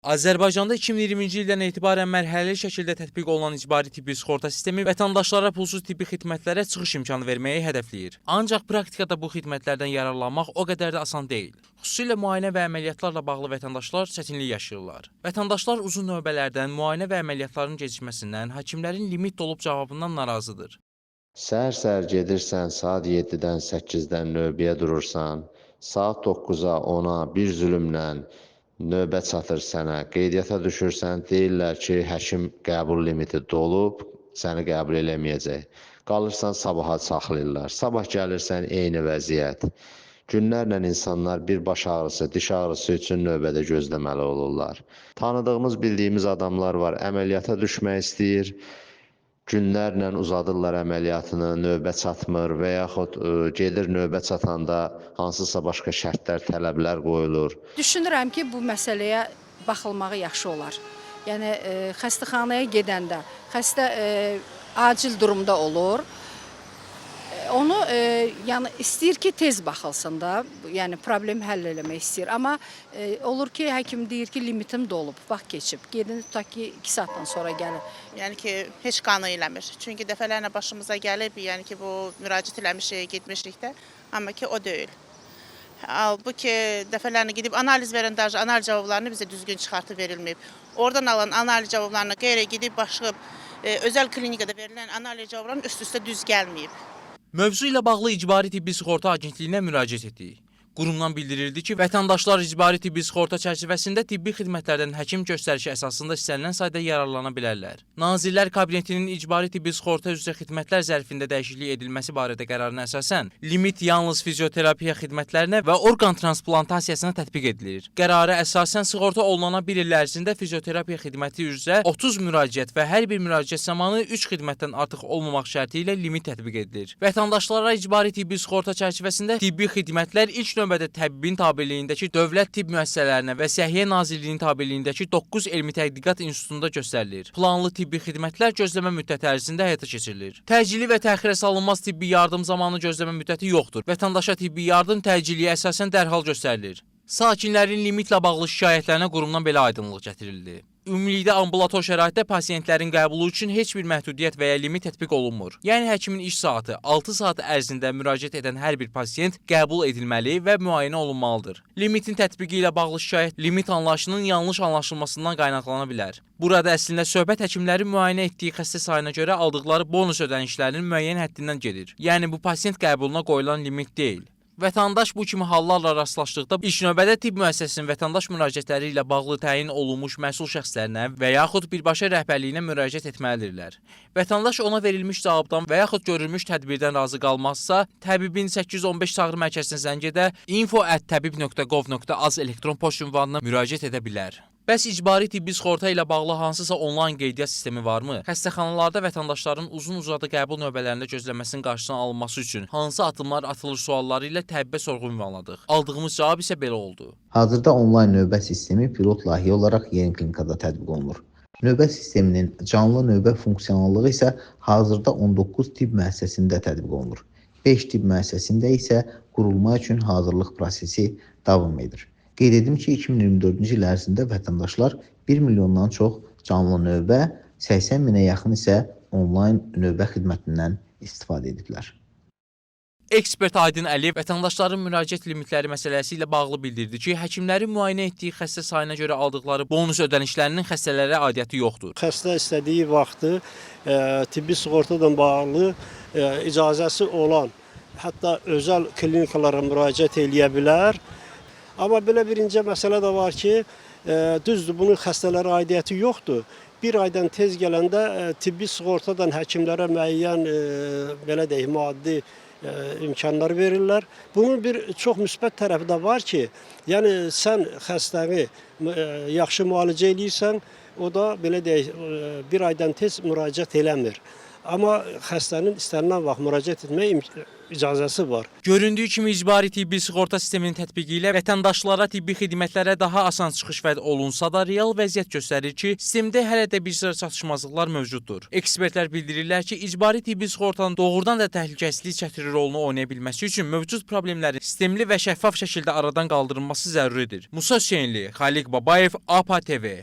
Azərbaycanda 2020-ci ildən etibarən mərhələli şəkildə tətbiq olunan icbari tibbi sığorta sistemi vətəndaşlara pulsuz tibbi xidmətlərə çıxış imkanı verməyi hədəfləyir. Ancaq praktikada bu xidmətlərdən yararlanmaq o qədər də asan deyil. Xüsusilə müayinə və əməliyyatlarla bağlı vətəndaşlar çətinlik yaşayırlar. Vətəndaşlar uzun növbələrdən, müayinə və əməliyyatların gecikməsindən, həkimlərin limit dolub cavabından narazıdır. Səhər-səhər gedirsən, saat 7-dən 8-dən növbəyə durursan, saat 9-a, 10-a bir zülmlə növbə çatır sənə, qeydiyyata düşürsən, deyirlər ki, həkim qəbul limiti dolub, səni qəbul eləməyəcək. Qalırsan, sabaha saxlayırlar. Sabah gəlirsən, eyni vəziyyət. Günlərlə insanlar bir baş ağrısı, diş ağrısı üçün növbədə gözləməli olurlar. Tanıdığımız, bildiyimiz adamlar var, əməliyyata düşmək istəyir, günlərlə uzadırlar əməliyyatını, növbə çatmır və yaxud gedir növbə çatanda hansısa başqa şərtlər, tələblər qoyulur. Düşünürəm ki, bu məsələyə baxılmağı yaxşı olar. Yəni, xəstəxanaya gedəndə, xəstə acil durumda olur, onu yəni istəyir ki, tez baxılsın da, yəni problem həll eləmək istəyir. Amma olur ki, həkim deyir ki, limitim dolub, vaxt keçib, gedin tutaq ki, 2 saatdan sonra gəlin. Yəni ki, heç qanı eləmir. Çünki dəfələrlə başımıza gəlib, yəni ki, bu müraciət eləmişik, getmişikdə, amma ki, o deyil. Halbuki dəfələrlə gedib analiz verən analiz cavablarını bizə düzgün çıxartıb verilməyib. Oradan alan analiz cavablarını qeyrə gedib başqa özəl klinikada verilən analiz cavablarının üst-üstə düz gəlməyib. Mövzu ilə bağlı İcbari Tibbi Sığorta Agentliyinə müraciət etdik. Qurumdan bildirildi ki, vətəndaşlar icbari tibbi sığorta çərçivəsində tibbi xidmətlərdən həkim göstərişi əsasında istənilən sayda yararlana bilərlər. Nazirlər Kabinetinin icbari tibbi sığorta üzrə xidmətlər zərfində dəyişiklik edilməsi barədə qərarına əsasən, limit yalnız fizioterapiya xidmətlərinə və orqan transplantasiyasına tətbiq edilir. Qərara əsasən sığorta olunana bir il ərzində fizioterapiya xidməti üzrə 30 müraciət və hər bir müraciət zamanı 3 xidmətdən artıq olmamaq şərti ilə limit tətbiq edilir. Vətəndaşlara icbari tibbi sığorta çərçivəsində tibbi xidmətlər ilk növbədə təbbin tabeliyindəki dövlət tibb müəssisələrinə və Səhiyyə Nazirliyinin tabeliyindəki 9 Elmi Tədqiqat İnstitutunda göstərilir. Planlı tibbi xidmətlər gözləmə müddəti ərzində həyata keçirilir. Təcili və təxirə salınmaz tibbi yardım zamanı gözləmə müddəti yoxdur. Vətəndaşa tibbi yardım təciliyə əsasən dərhal göstərilir. Sakinlərin limitlə bağlı şikayətlərinə qurumdan belə aydınlıq gətirildi. Ümumilikdə ambulator şəraitdə pasientlərin qəbulu üçün heç bir məhdudiyyət və ya limit tətbiq olunmur. Yəni həkimin iş saatı 6 saat ərzində müraciət edən hər bir pasient qəbul edilməli və müayinə olunmalıdır. Limitin tətbiqi ilə bağlı şikayət limit anlayışının yanlış anlaşılmasından qaynaqlana bilər. Burada əslində söhbət həkimlərin müayinə etdiyi xəstə sayına görə aldıqları bonus ödənişlərinin müəyyən həddindən gedir. Yəni bu pasient qəbuluna qoyulan limit deyil. Vətəndaş bu kimi hallarla rastlaşdıqda ilk növbədə tibb müəssisəsinin vətəndaş müraciətləri ilə bağlı təyin olunmuş məsul şəxslərinə və yaxud birbaşa rəhbərliyinə müraciət etməlidirlər. Vətəndaş ona verilmiş cavabdan və yaxud görülmüş tədbirdən razı qalmazsa, təbibin 815 çağrı mərkəzinə zəng edə info@tabib.gov.az elektron poçt ünvanına müraciət edə bilər. Bəs icbari tibbi sığorta ilə bağlı hansısa onlayn qeydiyyat sistemi varmı? Xəstəxanalarda vətəndaşların uzun-uzadı qəbul növbələrində gözləməsinin qarşısının alınması üçün hansı addımlar atılır sualları ilə təbibə sorğu ünvanladıq. Aldığımız cavab isə belə oldu. Hazırda onlayn növbə sistemi pilot layihə olaraq yeni klinikada tətbiq olunur. Növbə sisteminin canlı növbə funksionallığı isə hazırda 19 tibb müəssisəsində tətbiq olunur. 5 tibb müəssisəsində isə qurulma üçün hazırlıq prosesi davam edir. Qeyd edim ki, 2024-cü il ərzində vətəndaşlar 1 milyondan çox canlı növbə, 80 minə yaxın isə onlayn növbə xidmətindən istifadə ediblər. Ekspert Aydın Əliyev vətəndaşların müraciət limitləri məsələsi ilə bağlı bildirdi ki, həkimlərin müayinə etdiyi xəstə sayına görə aldıqları bonus ödənişlərinin xəstələrə aidiyyəti yoxdur. Xəstə istədiyi vaxtı tibbi sığortadan bağlı icazəsi olan, hətta özəl klinikalara müraciət eləyə bilər. Amma belə birinci məsələ də var ki, düzdür, bunun xəstələrə aidiyyəti yoxdur. Bir aydan tez gələndə tibbi sığortadan həkimlərə müəyyən, belə deyək, maddi imkanlar verirlər. Bunun bir çox müsbət tərəfi də var ki, yəni sən xəstəni yaxşı müalicə eləyirsən, o da belə deyək, bir aydan tez müraciət eləmir. Amma xəstənin istənilən vaxt müraciət etməyə icazəsi var. Göründüyü kimi icbari tibbi sığorta sisteminin tətbiqi ilə vətəndaşlara tibbi xidmətlərə daha asan çıxış vəd olunsa da, real vəziyyət göstərir ki, sistemdə hələ də bir sıra çatışmazlıqlar mövcuddur. Ekspertlər bildirirlər ki, icbari tibbi sığortanın doğrudan da təhlükəsizlik çətiri rolunu oynaya bilməsi üçün mövcud problemlərin sistemli və şəffaf şəkildə aradan qaldırılması zəruridir. Musa Hüseynli, Xaliq Babayev, APA TV.